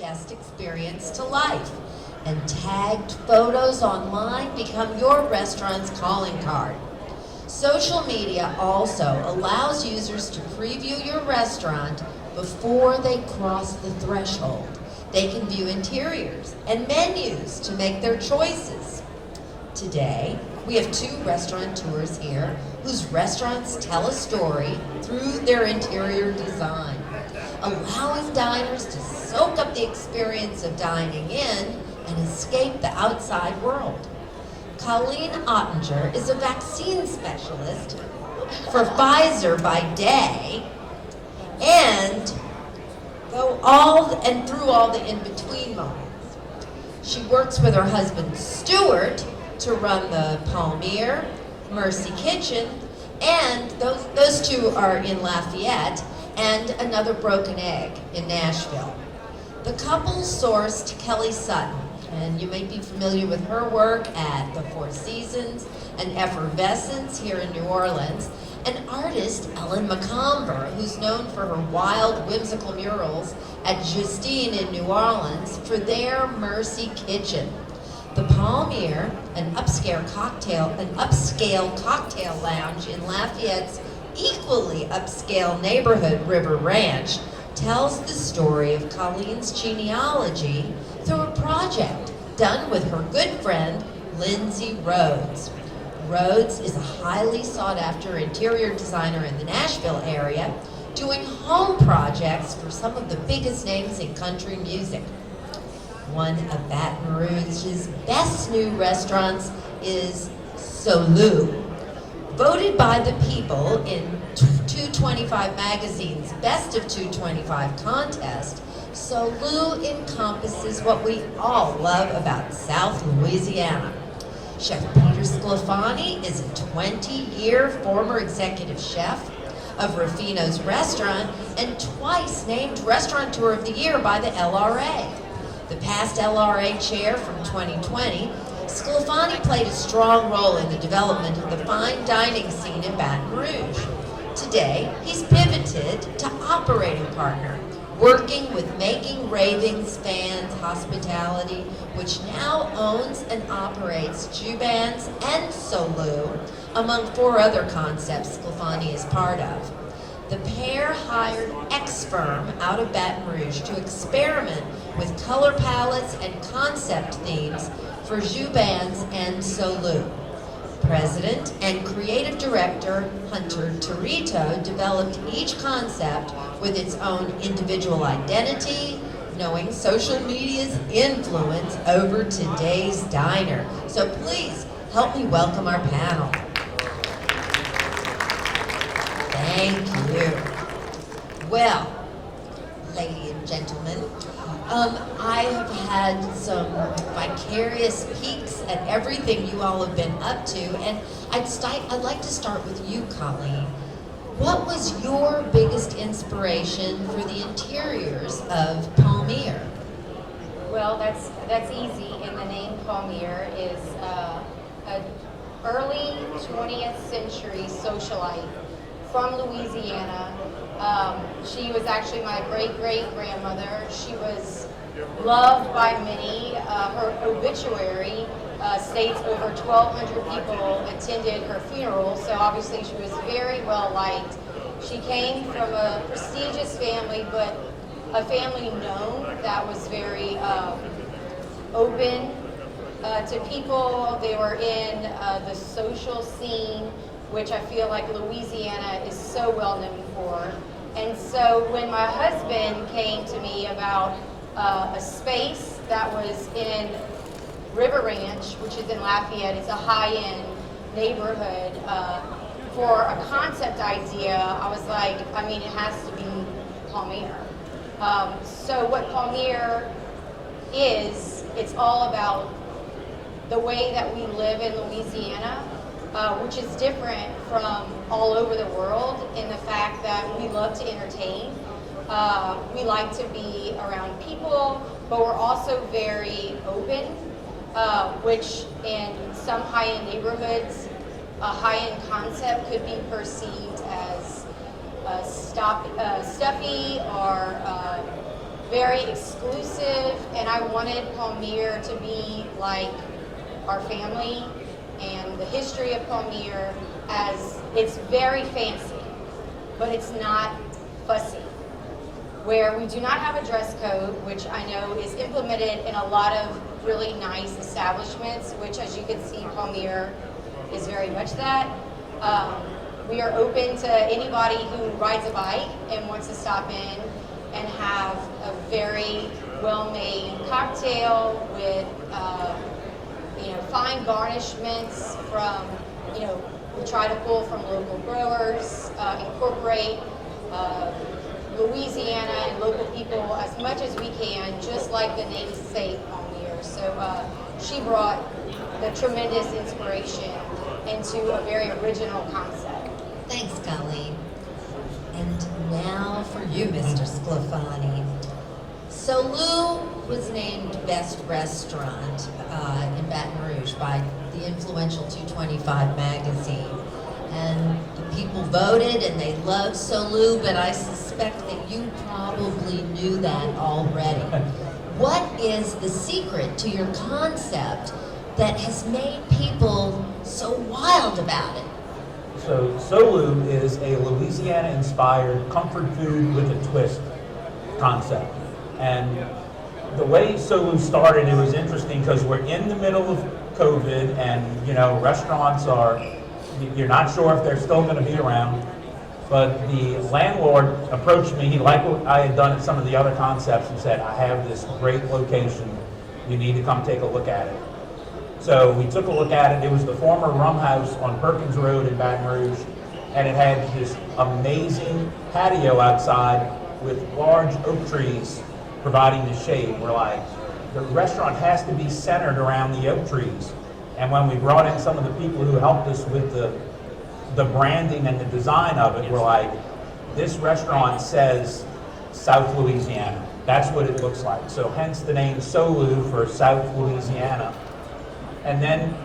guest experience to life. And tagged photos online become your restaurant's calling card. Social media also allows users to preview your restaurant before they cross the threshold. They can view interiors and menus to make their choices. Today, we have 2 restaurateurs here whose restaurants tell a story through their interior design, allowing diners to soak up the experience of dining in and escape the outside world. Colleen Ottinger is a vaccine specialist for Pfizer by day, and through all the in-between moments. She works with her husband Stuart to run the Palmyr, Mercy Kitchen, and those 2 are in Lafayette, and another Broken Egg in Nashville. The couple sourced Kelly Sutton, and you may be familiar with her work at the Four Seasons and Effervescence here in New Orleans, and artist Ellen McComber, who's known for her wild, whimsical murals at Justine in New Orleans, for their Mercy Kitchen. The Palmyr, an upscale cocktail lounge in Lafayette's equally upscale neighborhood, River Ranch, tells the story of Colleen's genealogy through a project done with her good friend, Lindsay Rhodes. Rhodes is a highly sought-after interior designer in the Nashville area, doing home projects for some of the biggest names in country music. One of Baton Rouge's best new restaurants is Solu. Voted by the people in 225 Magazine's Best of 225 contest, Solu encompasses what we all love about South Louisiana. Chef Peter Sclafani is a 20-year former executive chef of Rufino's Restaurant and twice named Restaurateur of the Year by the LRA. The past LRA chair from 2020, Sclafani played a strong role in the development of the fine dining scene in Baton Rouge. Today, he's pivoted to operating partner, working with Making Ravings Fans Hospitality, which now owns and operates Jubans and Solu, among 4 other concepts Sclafani is part of. The pair hired X Firm out of Baton Rouge to experiment with color palettes and concept themes for Jubans and Solu. President and creative director Hunter Torito developed each concept with its own individual identity, knowing social media's influence over today's diner. So please help me welcome our panel. Thank you. Well, ladies and gentlemen, I have had some vicarious peeks at everything you all have been up to, and I'd like to start with you, Colleen. What was your biggest inspiration for the interiors of Palmyr? Well, that's easy. And the name Palmyr is an early 20th century socialite from Louisiana. She was actually my great-great-grandmother. She was loved by many. Her obituary states over 1,200 people attended her funeral, so obviously she was very well liked. She came from a prestigious family, but a family known that was very open to people. They were in the social scene, which I feel like Louisiana is so well known for. And so when my husband came to me about a space that was in River Ranch, which is in Lafayette, it's a high-end neighborhood, for a concept idea, I was like, I mean, it has to be Palmyr. So what Palmyr is, it's all about the way that we live in Louisiana, which is different from all over the world in the fact that we love to entertain. We like to be around people, but we're also very open, which in some high-end neighborhoods, a high-end concept could be perceived as stuffy or very exclusive, and I wanted Palmyr to be like our family and the history of Palmyr, as it's very fancy, but it's not fussy. Where we do not have a dress code, which I know is implemented in a lot of really nice establishments, which, as you can see, Palmyr is very much that. We are open to anybody who rides a bike and wants to stop in and have a very well-made cocktail with fine garnishments from, we try to pull from local growers, incorporate Louisiana and local people as much as we can, just like the namesake Palmyr. So she brought the tremendous inspiration into a very original concept. Thanks, Colleen. And now for you, Mr. Sclafani. So Lou was named Best Restaurant in Baton Rouge by the influential 225 magazine. And the people voted and they loved Solu, but I suspect that you probably knew that already. What is the secret to your concept that has made people so wild about it? So Solu is a Louisiana-inspired comfort food with a twist concept. And the way Solu started, it was interesting because we're in the middle of COVID and, restaurants are, you're not sure if they're still going to be around. But the landlord approached me. He liked what I had done at some of the other concepts and said, I have this great location. You need to come take a look at it. So we took a look at it. It was the former Rum House on Perkins Road in Baton Rouge. And it had this amazing patio outside with large oak trees providing the shade. We're like, the restaurant has to be centered around the oak trees. And when we brought in some of the people who helped us with the branding and the design of it, we're like, this restaurant says South Louisiana. That's what it looks like. So hence the name Solu for South Louisiana. And then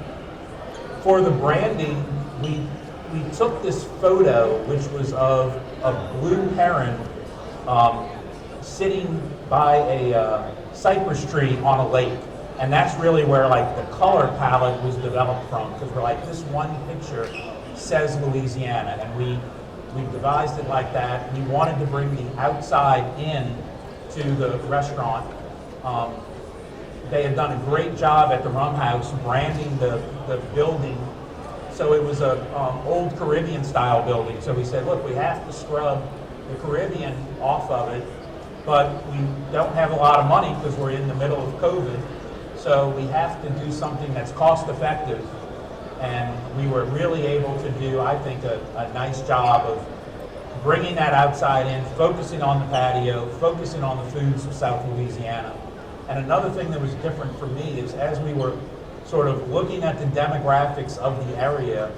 for the branding, we took this photo, which was of a blue heron sitting by a cypress tree on a lake. And that's really where the color palette was developed from, because we're like, this one picture says Louisiana, and we devised it like that. We wanted to bring the outside in to the restaurant. They had done a great job at the Rum House branding the building. So it was a old Caribbean style building. So we said, look, we have to scrub the Caribbean off of it, but we don't have a lot of money because we're in the middle of COVID. So we have to do something that's cost effective. And we were really able to do, I think, a nice job of bringing that outside in, focusing on the patio, focusing on the foods of South Louisiana. And another thing that was different for me is as we were sort of looking at the demographics of the area,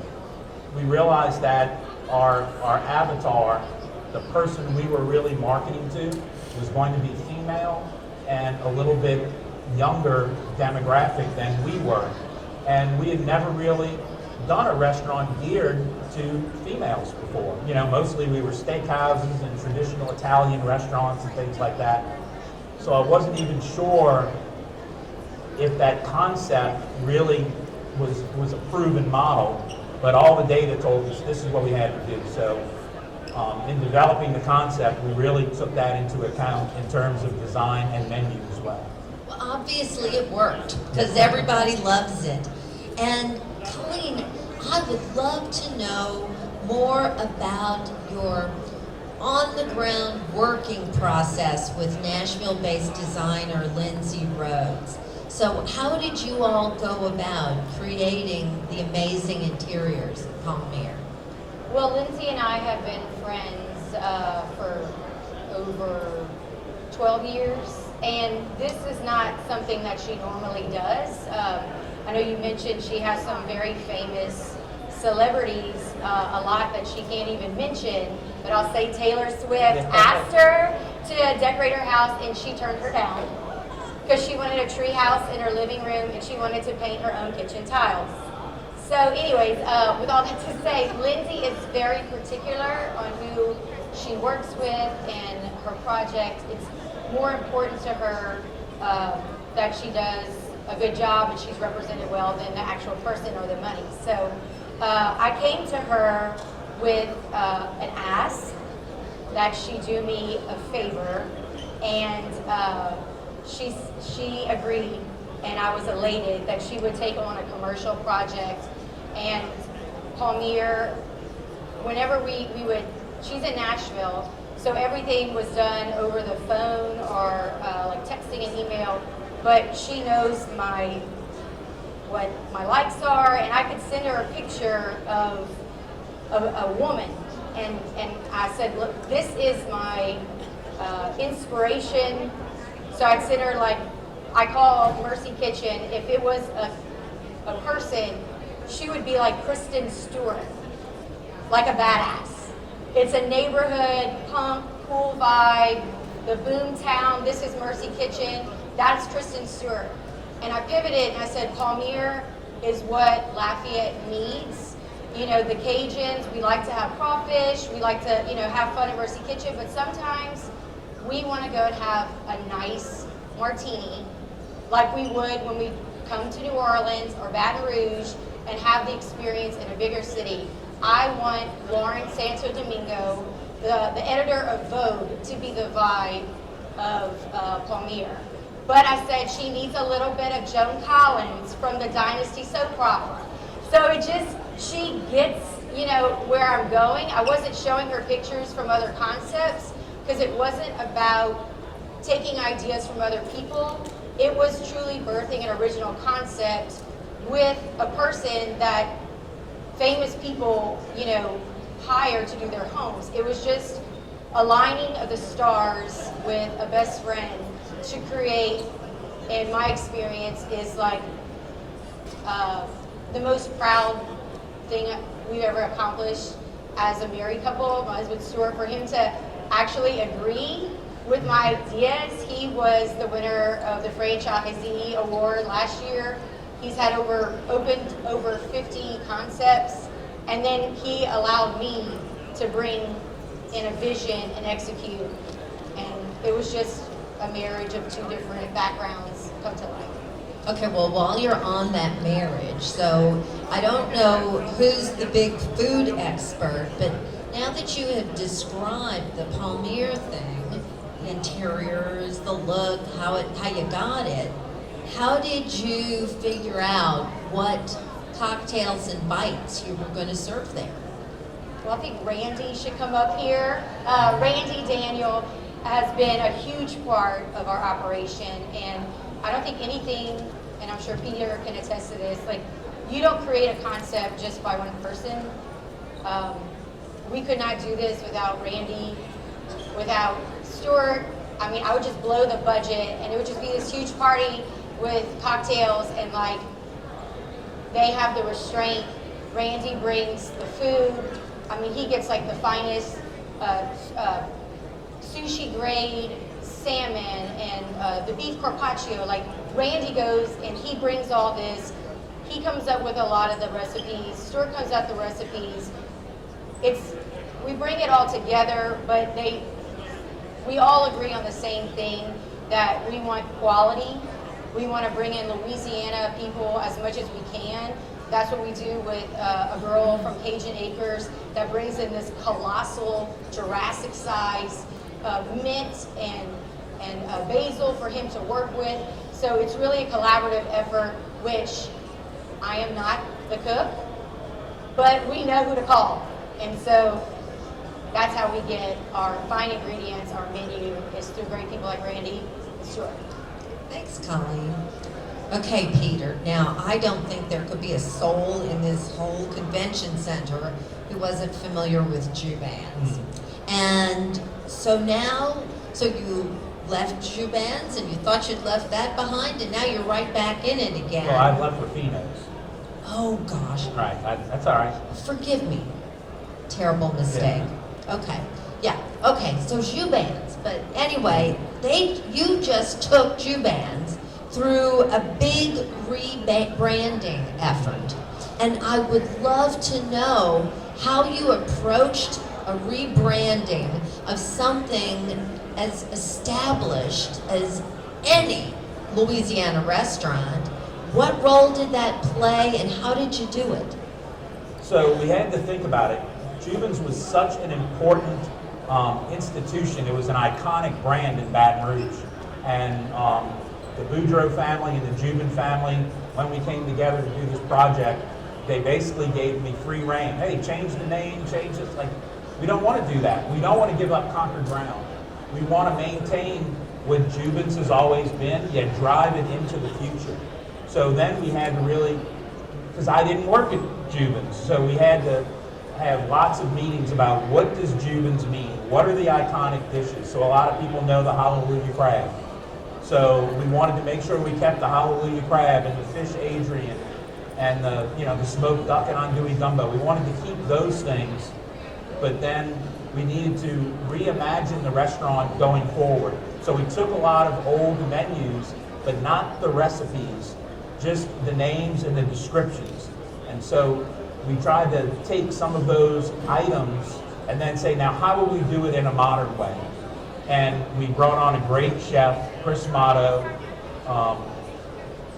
we realized that our avatar, the person we were really marketing to, was going to be female and a little bit younger demographic than we were. And we had never really done a restaurant geared to females before. Mostly we were steakhouses and traditional Italian restaurants and things like that. So I wasn't even sure if that concept really was a proven model, but all the data told us this is what we had to do. So in developing the concept, we really took that into account in terms of design and menu as well. Well, obviously it worked because everybody loves it. And Colleen, I would love to know more about your on-the-ground working process with Nashville-based designer Lindsay Rhodes. So how did you all go about creating the amazing interiors of Palmyr? Well, Lindsay and I have been friends for over 12 years, and this is not something that she normally does. I know you mentioned she has some very famous celebrities, a lot that she can't even mention, but I'll say Taylor Swift asked her to decorate her house and she turned her down because she wanted a tree house in her living room and she wanted to paint her own kitchen tiles. So anyways, with all that to say, Lindsay is very particular on who she works with and her project. It's more important to her that she does a good job and she's represented well than the actual person or the money. So I came to her with an ask that she do me a favor, and she agreed, and I was elated that she would take on a commercial project. And Palmyr, whenever we would, she's in Nashville, so everything was done over the phone or like texting and email, but she knows what my likes are, and I could send her a picture of a woman, and I said, look, this is my inspiration. So I'd send her, like, I call Mercy Kitchen, if it was a person, she would be like Kristen Stewart, like a badass. It's a neighborhood, punk, cool vibe, the boom town, this is Mercy Kitchen, that's Kristen Stewart. And I pivoted and I said, Palmyr is what Lafayette needs. You know, the Cajuns, we like to have crawfish, we like to, you know, have fun at Mercy Kitchen, but sometimes we want to go and have a nice martini, like we would when we come to New Orleans or Baton Rouge and have the experience in a bigger city. I want Lauren Santo Domingo, the editor of Vogue, to be the vibe of Palmyr. But I said she needs a little bit of Joan Collins from the Dynasty soap opera. So it just, she gets, you know, where I'm going. I wasn't showing her pictures from other concepts because it wasn't about taking ideas from other people. It was truly birthing an original concept with a person that famous people, you know, hire to do their homes. It was just aligning of the stars with a best friend to create, in my experience, is like the most proud thing we've ever accomplished as a married couple. My husband Stuart, for him to actually agree with my ideas. He was the winner of the Franchisee Award last year. He's had opened over 50 concepts, and then he allowed me to bring in a vision and execute. And it was just a marriage of two different backgrounds come to life. Okay, well, while you're on that marriage, so I don't know who's the big food expert, but now that you have described the Palmyr thing, the interiors, the look, how you got it, how did you figure out what cocktails and bites you were going to serve there? Well, I think Randy should come up here. Randy Daniel has been a huge part of our operation, and I don't think anything, and I'm sure Peter can attest to this, like, you don't create a concept just by one person. We could not do this without Randy, without Stuart. I mean, I would just blow the budget, and it would just be this huge party with cocktails, and like, they have the restraint. Randy brings the food. I mean, he gets like the finest sushi grade salmon and the beef carpaccio. Like, Randy goes and he brings all this. He comes up with a lot of the recipes. Stuart comes up with the recipes. We bring it all together, but we all agree on the same thing, that we want quality. We want to bring in Louisiana people as much as we can. That's what we do with a girl from Cajun Acres that brings in this colossal Jurassic size mint and basil for him to work with. So it's really a collaborative effort, which I am not the cook, but we know who to call. And so that's how we get our fine ingredients, our menu, is through great people like Randy and Stuart. Thanks, Colleen. Okay, Peter, now I don't think there could be a soul in this whole convention center who wasn't familiar with Jubans. And so now, so you left Jubans and you thought you'd left that behind, and now you're right back in it again. Well, I've left Rufino's. Oh, gosh. Right, that's all right. Forgive me. Terrible mistake. Yeah. Okay. Yeah. Okay. So Jubans, but anyway, you just took Jubans through a big rebranding effort, and I would love to know how you approached a rebranding of something as established as any Louisiana restaurant, what role did that play and how did you do it? So we had to think about it. Jubin's was such an important institution. It was an iconic brand in Baton Rouge. And the Boudreaux family and the Jubin family, when we came together to do this project, they basically gave me free rein. Hey, change the name, change it. Like, we don't want to do that. We don't want to give up conquered ground. We want to maintain what Jubin's has always been, yet drive it into the future. So then we had to really, because I didn't work at Jubin's, so we had to have lots of meetings about what does Jubin's mean? What are the iconic dishes? So a lot of people know the Hallelujah Crab. So we wanted to make sure we kept the Hallelujah Crab and the Fish Adrian and the smoked duck and andouille gumbo. We wanted to keep those things, but then we needed to reimagine the restaurant going forward. So we took a lot of old menus, but not the recipes, just the names and the descriptions. And so we tried to take some of those items and then say, now how will we do it in a modern way? And we brought on a great chef, Chris Motto.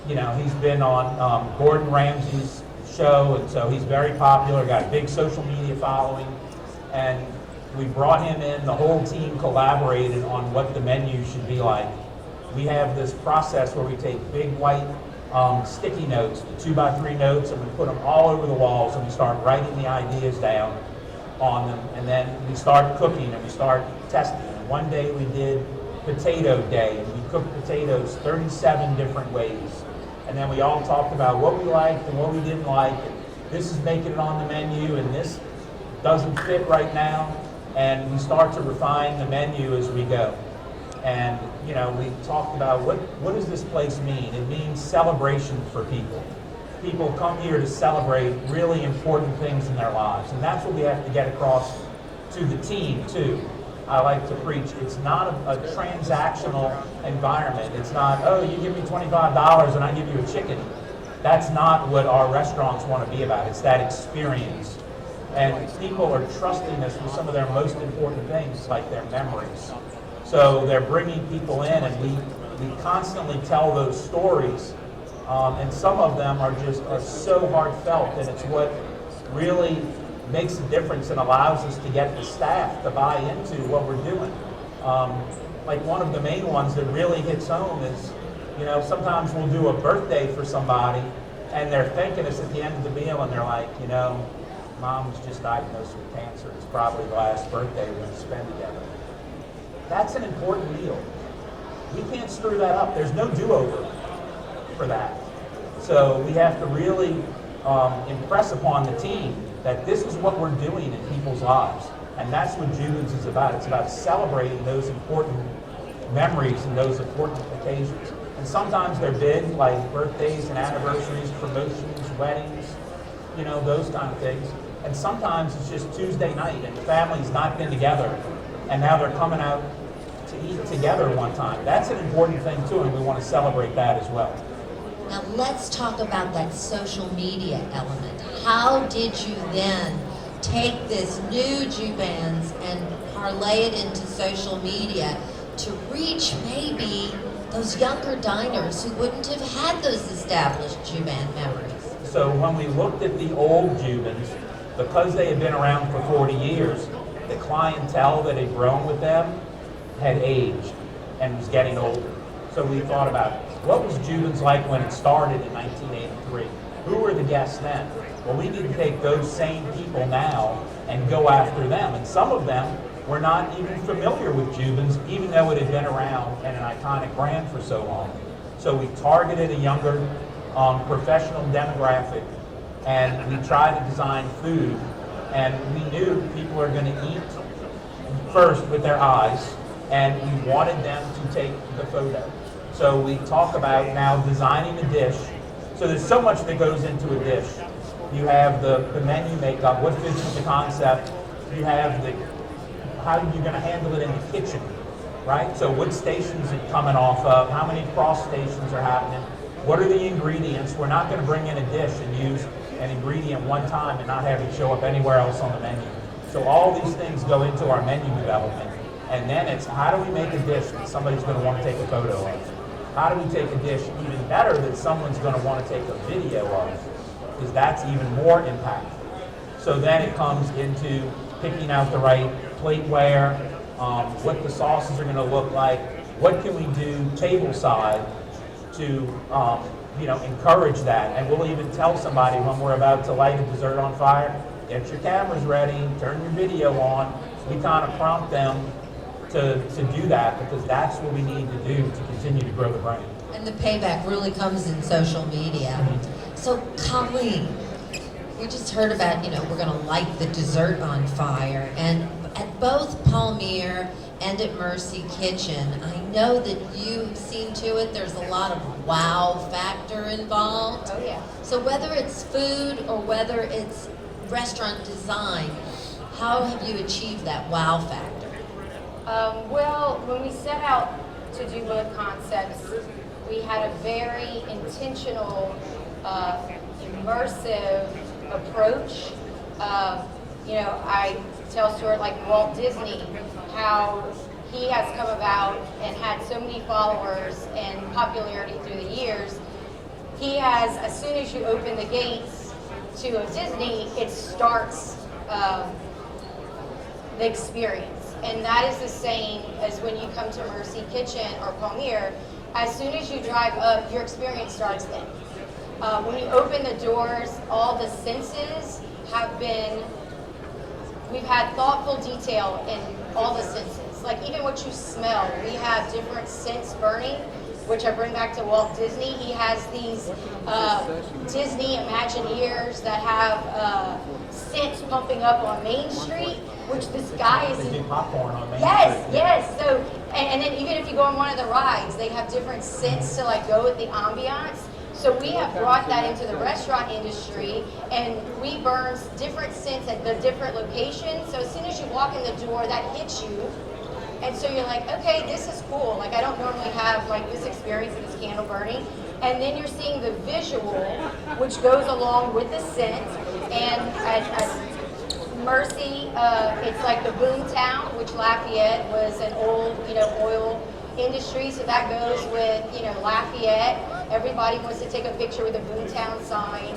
He's been on Gordon Ramsay's show, and so he's very popular, got a big social media following. And we brought him in, the whole team collaborated on what the menu should be like. We have this process where we take big white sticky notes, 2x3 notes, and we put them all over the walls, and we start writing the ideas down on them, and then we start cooking and we start testing. And one day we did potato day, and we cooked potatoes 37 different ways. And then we all talked about what we liked and what we didn't like, and this is making it on the menu, and this doesn't fit right now. And we start to refine the menu as we go. And we talked about what does this place mean? It means celebration for people. People come here to celebrate really important things in their lives, and that's what we have to get across to the team too. I like to preach, it's not a transactional environment. It's not, oh, you give me $25 and I give you a chicken. That's not what our restaurants want to be about. It's that experience. And people are trusting us with some of their most important things, like their memories. So they're bringing people in, and we constantly tell those stories. And some of them are so heartfelt, and it's what really makes a difference and allows us to get the staff to buy into what we're doing. Like one of the main ones that really hits home is, sometimes we'll do a birthday for somebody, and they're thanking us at the end of the meal, and they're like, Mom was just diagnosed with cancer. It's probably the last birthday we're going to spend together. That's an important meal. We can't screw that up. There's no do-over for that. So we have to really impress upon the team that this is what we're doing in people's lives. And that's what Jubin's is about. It's about celebrating those important memories and those important occasions. And sometimes they're big, like birthdays and anniversaries, promotions, weddings, those kind of things. And sometimes it's just Tuesday night and the family's not been together, and now they're coming out to eat together one time. That's an important thing too, and we want to celebrate that as well. Now let's talk about that social media element. How did you then take this new Jubin's and parlay it into social media to reach maybe those younger diners who wouldn't have had those established Jubin memories? So when we looked at the old Jubin's, because they had been around for 40 years, the clientele that had grown with them had aged and was getting older. So we thought about, what was Jubin's like when it started in 1983? Who were the guests then? Well, we need to take those same people now and go after them. And some of them were not even familiar with Jubin's, even though it had been around and an iconic brand for so long. So we targeted a younger professional demographic, and we tried to design food, and we knew people are going to eat first with their eyes, and we wanted them to take the photo. So we talk about now designing a dish. So there's so much that goes into a dish. You have the menu makeup, what fits with the concept. You have how you're going to handle it in the kitchen, right? So what station is it coming off of? How many cross stations are happening? What are the ingredients? We're not going to bring in a dish and use an ingredient one time and not have it show up anywhere else on the menu. So all these things go into our menu development. And then it's how do we make a dish that somebody's going to want to take a photo of? How do we take a dish even better that someone's going to want to take a video of? Because that's even more impactful. So then it comes into picking out the right plateware, what the sauces are going to look like, what can we do table side to encourage that. And we'll even tell somebody when we're about to light a dessert on fire, get your cameras ready, turn your video on. We kind of prompt them to do that because that's what we need to do to continue to grow the brand. And the payback really comes in social media. So, Colleen, we just heard about, we're going to light the dessert on fire. And at both Palmyr and at Mercy Kitchen, I know that you've seen to it, there's a lot of wow factor involved. Oh, yeah. So whether it's food or whether it's restaurant design, how have you achieved that wow factor? Well, when we set out to do both concepts, we had a very intentional, immersive approach. I tell Stuart, like Walt Disney, how he has come about and had so many followers and popularity through the years. He has, as soon as you open the gates to a Disney, it starts the experience. And that is the same as when you come to Mercy Kitchen or Palmyr. As soon as you drive up, your experience starts then. When you open the doors, all the senses we've had thoughtful detail in all the senses. Like even what you smell, we have different scents burning, which I bring back to Walt Disney. He has these Disney Imagineers that have scents pumping up on Main Street, which this guy is... They do popcorn on Main Yes, Street. yes. So, and then even if you go on one of the rides, they have different scents to like go with the ambiance. So we have brought that into the restaurant industry, and we burn different scents at the different locations. So as soon as you walk in the door, that hits you. And so you're like, okay, this is cool. Like I don't normally have like this experience of this candle burning. And then you're seeing the visual, which goes along with the scent. And at Mercy, it's like the boom town, which Lafayette was an old, oil industry. So that goes with, Lafayette. Everybody wants to take a picture with a boomtown sign.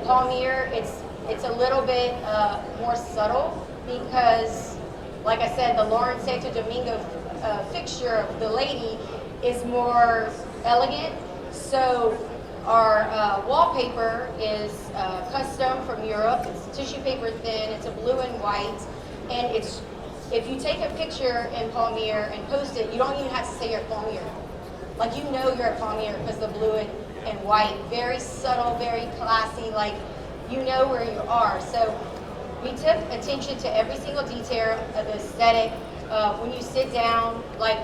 Palmyr, it's a little bit more subtle because, like I said, the Lawrence Santo Domingo fixture of the lady is more elegant. So our wallpaper is custom from Europe. It's tissue paper thin. It's a blue and white, and if you take a picture in Palmyr and post it, you don't even have to say you're at Palmyr. Like you're at Palmyr because the blue and white, very subtle, very classy, like where you are. So we took attention to every single detail of the aesthetic. When you sit down, like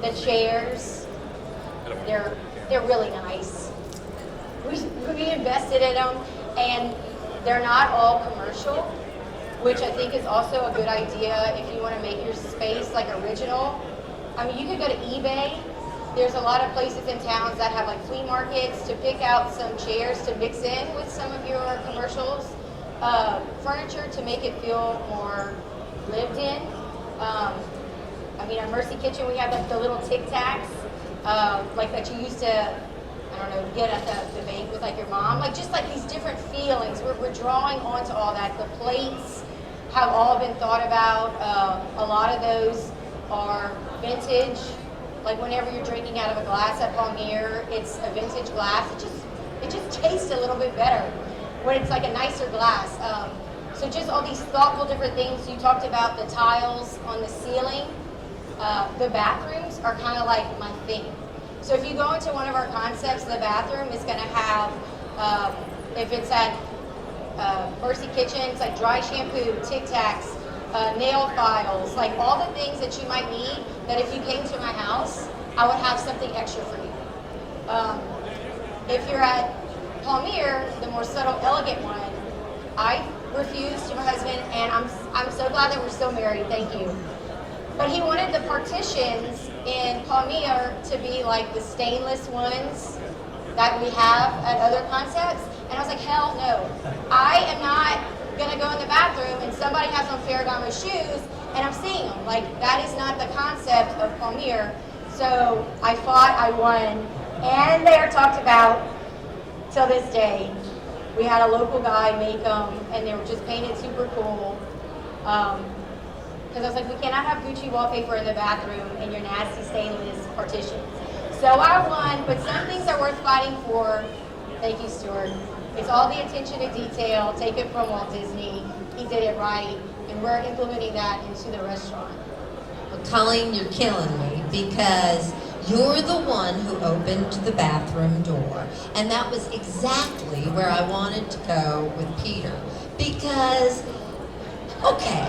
the chairs, they're really nice. We invested in them, and they're not all commercial, which I think is also a good idea if you want to make your space like original. I mean, you could go to eBay. There's a lot of places in towns that have like flea markets to pick out some chairs to mix in with some of your commercials. Furniture to make it feel more lived in. At Mercy Kitchen we have the little Tic Tacs, like that you used to, get at the bank with like your mom. Like just like these different feelings. We're drawing onto all that. The plates have all been thought about. A lot of those are vintage. Like whenever you're drinking out of a glass at Palmyr, it's a vintage glass. It just tastes a little bit better when it's like a nicer glass. So just all these thoughtful different things. You talked about the tiles on the ceiling. The bathrooms are kind of like my thing. So if you go into one of our concepts, the bathroom is going to have, if it's at Mercy Kitchen, it's like dry shampoo, Tic Tacs, nail files, like all the things that you might need that if you came to my house, I would have something extra for you. If you're at Palmyr, the more subtle, elegant one, I refused to my husband, and I'm so glad that we're still married, thank you. But he wanted the partitions in Palmyr to be like the stainless ones that we have at other concepts. And I was like, hell no. I am not gonna go in the bathroom and somebody has on Ferragamo shoes and I'm seeing them. Like, that is not the concept of Palmyr. So I fought, I won, and they are talked about till this day. We had a local guy make them, and they were just painted super cool. Because I was like, we cannot have Gucci wallpaper in the bathroom and your nasty stainless partitions. So I won, but some things are worth fighting for. Thank you, Stuart. It's all the attention to detail. Take it from Walt Disney. He did it right, and we're implementing that into the restaurant. Well, Colleen, you're killing me because you're the one who opened the bathroom door. And that was exactly where I wanted to go with Peter. Because, okay,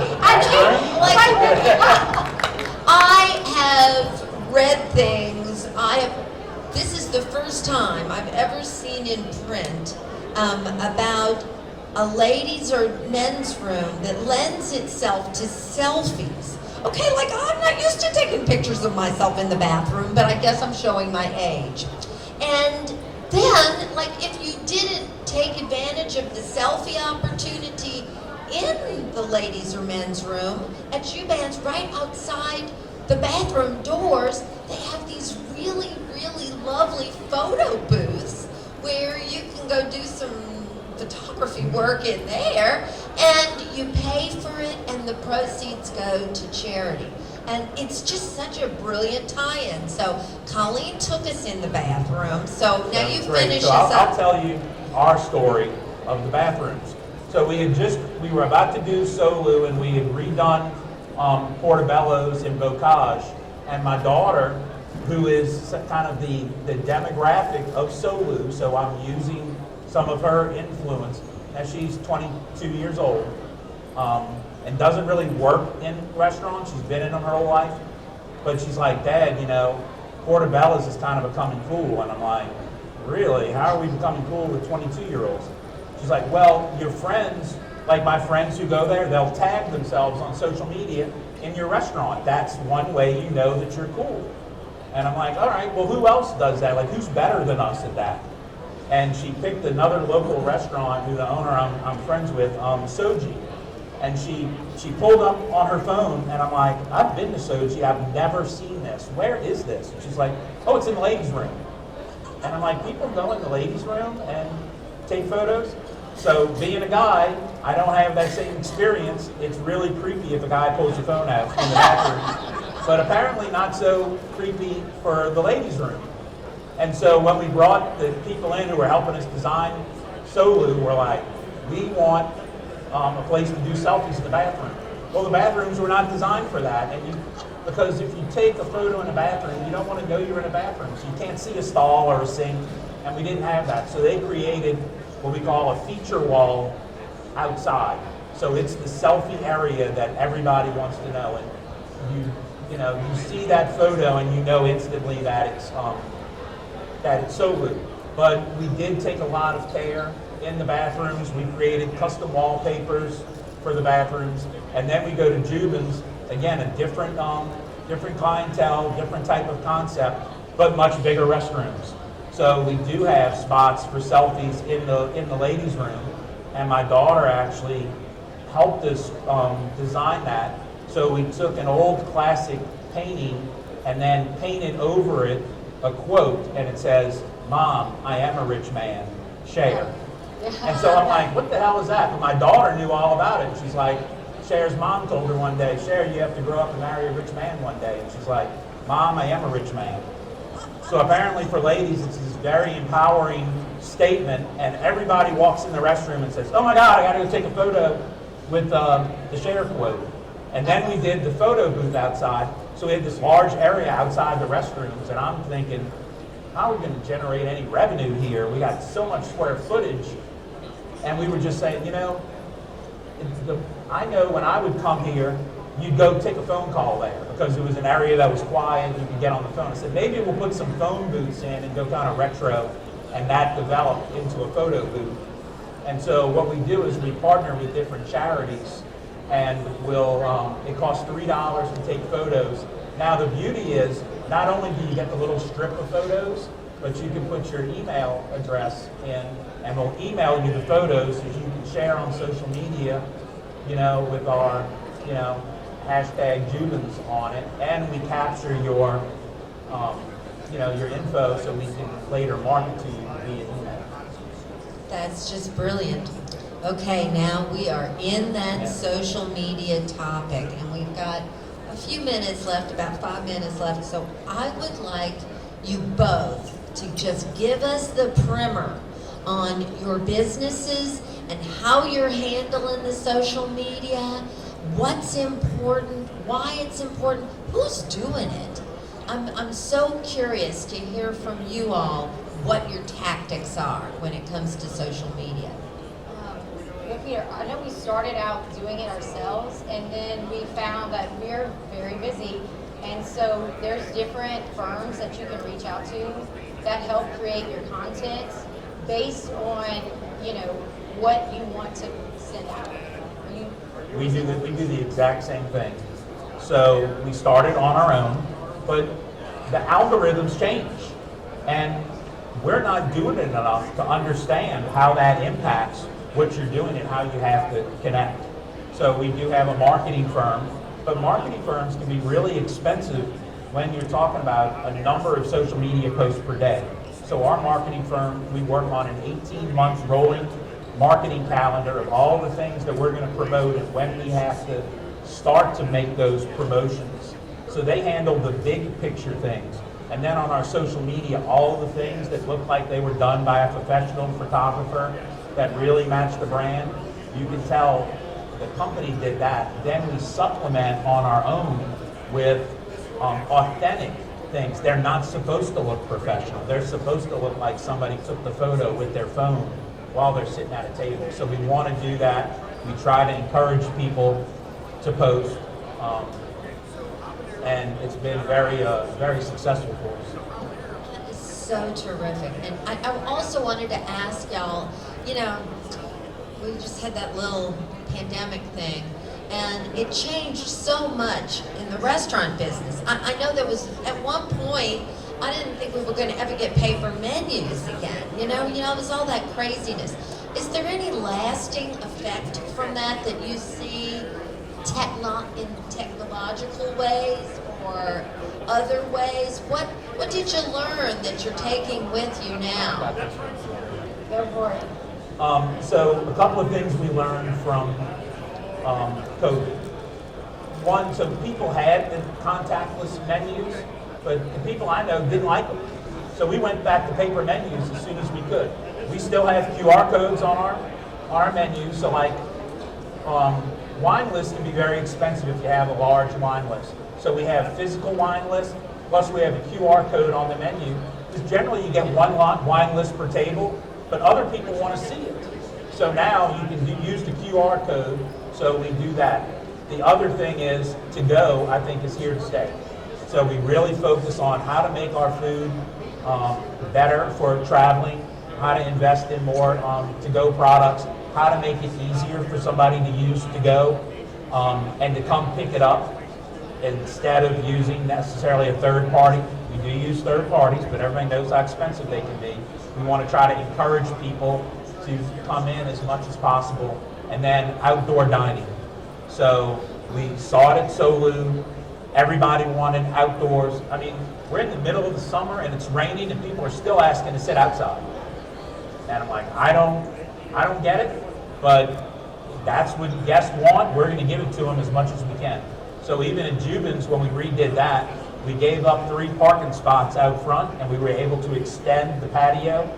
I have read things, this is the first time I've ever seen in print about a ladies' or men's room that lends itself to selfies. Okay, like I'm not used to taking pictures of myself in the bathroom, but I guess I'm showing my age. And then, like, if you didn't take advantage of the selfie opportunity in the ladies' or men's room, at Juban's right outside the bathroom doors, they have these really, really lovely photo booths where you can go do some photography work in there, and you pay for it, and the proceeds go to charity. And it's just such a brilliant tie-in. So Colleen took us in the bathroom. So now you finish so us up. I'll tell you our story of the bathrooms. So we were about to do Solu, and we had redone Portobello's in Bocage, and my daughter, who is kind of the demographic of Solu, so I'm using some of her influence. Now she's 22 years old and doesn't really work in restaurants. She's been in them her whole life. But she's like, Dad, Portobello's is kind of becoming cool. And I'm like, really? How are we becoming cool with 22-year-olds? She's like, well, your friends, like my friends who go there, they'll tag themselves on social media in your restaurant. That's one way you know that you're cool. And I'm like, all right, well, who else does that? Like, who's better than us at that? And she picked another local restaurant who the owner I'm friends with, Soji. And she pulled up on her phone, and I'm like, I've been to Soji, I've never seen this. Where is this? And she's like, oh, it's in the ladies' room. And I'm like, people go in the ladies' room and take photos? So being a guy, I don't have that same experience. It's really creepy if a guy pulls your phone out in the bathroom. But apparently not so creepy for the ladies' room. And so when we brought the people in who were helping us design Solu, we're like, we want a place to do selfies in the bathroom. Well, the bathrooms were not designed for that. Because if you take a photo in a bathroom, you don't want to know you're in a bathroom. So you can't see a stall or a sink, and we didn't have that. So they created what we call a feature wall outside. So it's the selfie area that everybody wants to know. And you see that photo and you know instantly that it's Solu. But we did take a lot of care in the bathrooms. We created custom wallpapers for the bathrooms. And then we go to Jubin's, again, a different clientele, different type of concept, but much bigger restrooms. So we do have spots for selfies in the ladies' room. And my daughter actually helped us design that. So we took an old classic painting and then painted over it a quote, and it says, "Mom, I am a rich man, share." And so I'm like, what the hell is that? But my daughter knew all about it. She's like, Cher's mom told her one day, Cher, you have to grow up and marry a rich man one day. And she's like, Mom, I am a rich man. So apparently for ladies, it's this very empowering statement, and everybody walks in the restroom and says, oh my God, I gotta go take a photo with the Cher quote. And then we did the photo booth outside. So we had this large area outside the restrooms, and I'm thinking, how are we going to generate any revenue here? We got so much square footage. And we were just saying, I know when I would come here, you'd go take a phone call there because it was an area that was quiet, you could get on the phone. I said, maybe we'll put some phone booths in and go kind of retro, and that developed into a photo booth. And so what we do is we partner with different charities, and it costs $3 to take photos. Now the beauty is, not only do you get the little strip of photos, but you can put your email address in, and we'll email you the photos that you can share on social media, with our, hashtag Jubins on it, and we capture your, your info so we can later market to you via email. That's just brilliant. Okay, now we are in that social media topic, and we've got a few minutes left, about 5 minutes left, so I would like you both to just give us the primer on your businesses and how you're handling the social media, what's important, why it's important, who's doing it. I'm so curious to hear from you all what your tactics are when it comes to social media. Well, Peter, I know we started out doing it ourselves, and then we found that we're very busy, and so there's different firms that you can reach out to that help create your content based on, what you want to send out. We do the exact same thing. So we started on our own, but the algorithms change, and we're not doing it enough to understand how that impacts what you're doing and how you have to connect. So we do have a marketing firm, but marketing firms can be really expensive when you're talking about a number of social media posts per day. So our marketing firm, we work on an 18-month rolling marketing calendar of all the things that we're going to promote and when we have to start to make those promotions. So they handle the big picture things. And then on our social media, all the things that look like they were done by a professional photographer that really match the brand, you can tell the company did that. Then we supplement on our own with authentic things. They're not supposed to look professional. They're supposed to look like somebody took the photo with their phone while they're sitting at a table. So we want to do that. We try to encourage people to post, and it's been very successful for us. That is so terrific. And I also wanted to ask y'all, we just had that little pandemic thing, and it changed so much in the restaurant business. I know there was, at one point, I didn't think we were going to ever get paper menus again. It was all that craziness. Is there any lasting effect from that you see in technological ways or other ways? What did you learn that you're taking with you now? Go for it. So a couple of things we learned from COVID. One, so people had the contactless menus, but the people I know didn't like them. So we went back to paper menus as soon as we could. We still have QR codes on our menus, so wine lists can be very expensive if you have a large wine list. So we have physical wine lists, plus we have a QR code on the menu, because generally you get one wine list per table, but other people want to see it. So now you can use the QR code, so we do that. The other thing is, to go, I think, is here to stay. So we really focus on how to make our food better for traveling, how to invest in more to-go products, how to make it easier for somebody to use to-go and to come pick it up instead of using necessarily a third party. We do use third parties, but everybody knows how expensive they can be. We want to try to encourage people to come in as much as possible. And then outdoor dining. So we saw it at Solu. Everybody wanted outdoors. I mean, we're in the middle of the summer and it's raining and people are still asking to sit outside. And I'm like, I don't get it, but that's what guests want. We're going to give it to them as much as we can. So even in Jubins, when we redid that, we gave up 3 parking spots out front and we were able to extend the patio.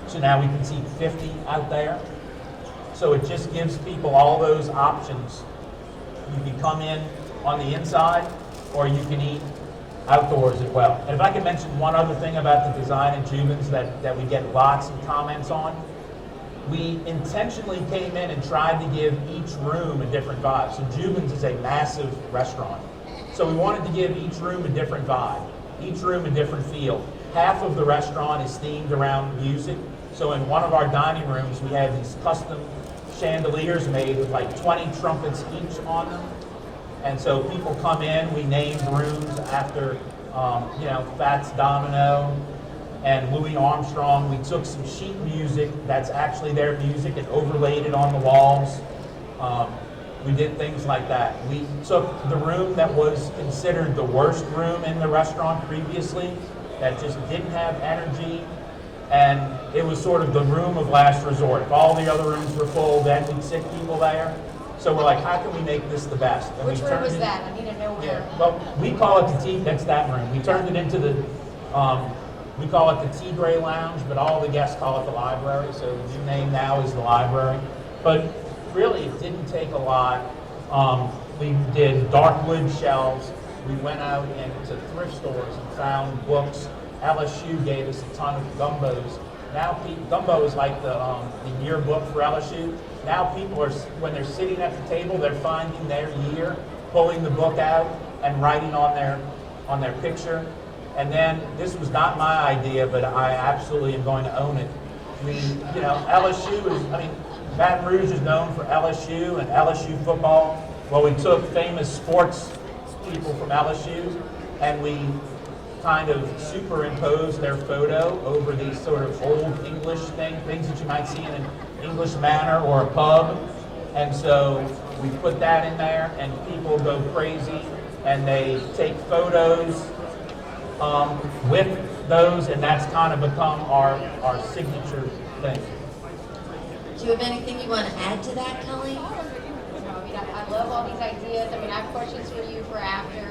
So now we can seat 50 out there. So it just gives people all those options. You can come in on the inside or you can eat outdoors as well. And if I could mention one other thing about the design of Jubins that we get lots of comments on, we intentionally came in and tried to give each room a different vibe. So Jubins is a massive restaurant. So we wanted to give each room a different vibe, each room a different feel. Half of the restaurant is themed around music. So in one of our dining rooms, we have these custom chandeliers made with like 20 trumpets each on them. And so people come in, we named rooms after, Fats Domino and Louis Armstrong. We took some sheet music that's actually their music and overlaid it on the walls. We did things like that. We took the room that was considered the worst room in the restaurant previously, that just didn't have energy, and it was sort of the room of last resort. If all the other rooms were full, then we'd sit people there. So we're like, how can we make this the best? And Which we room turned was it- that? I need to know where. Yeah, well, we call it the tea, that's that room. We turned it into the, we call it the Tea Gray Lounge, but all the guests call it the library, so the new name now is the library. But really, it didn't take a lot. We did dark wood shelves. We went out into thrift stores and found books. LSU gave us a ton of gumbos. Now, gumbo is like the yearbook for LSU. Now people are, when they're sitting at the table, they're finding their year, pulling the book out, and writing on their picture. And then, this was not my idea, but I absolutely am going to own it. LSU is, Baton Rouge is known for LSU and LSU football. Well, we took famous sports people from LSU and we kind of superimposed their photo over these sort of old English things that you might see in an English manor or a pub. And so we put that in there and people go crazy and they take photos with those, and that's kind of become our signature thing. Do you have anything you want to add to that, Colleen? I love all these ideas. I have questions for you for after.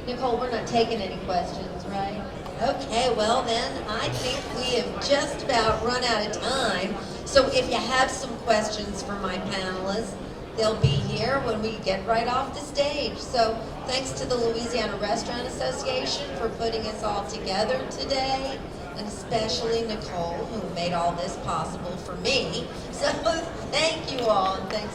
Nicole, we're not taking any questions, right? Okay, well then, I think we have just about run out of time. So if you have some questions for my panelists, they'll be here when we get right off the stage. So thanks to the Louisiana Restaurant Association for putting us all together today, and especially Nicole, who made all this possible for me. So thank you all, and thanks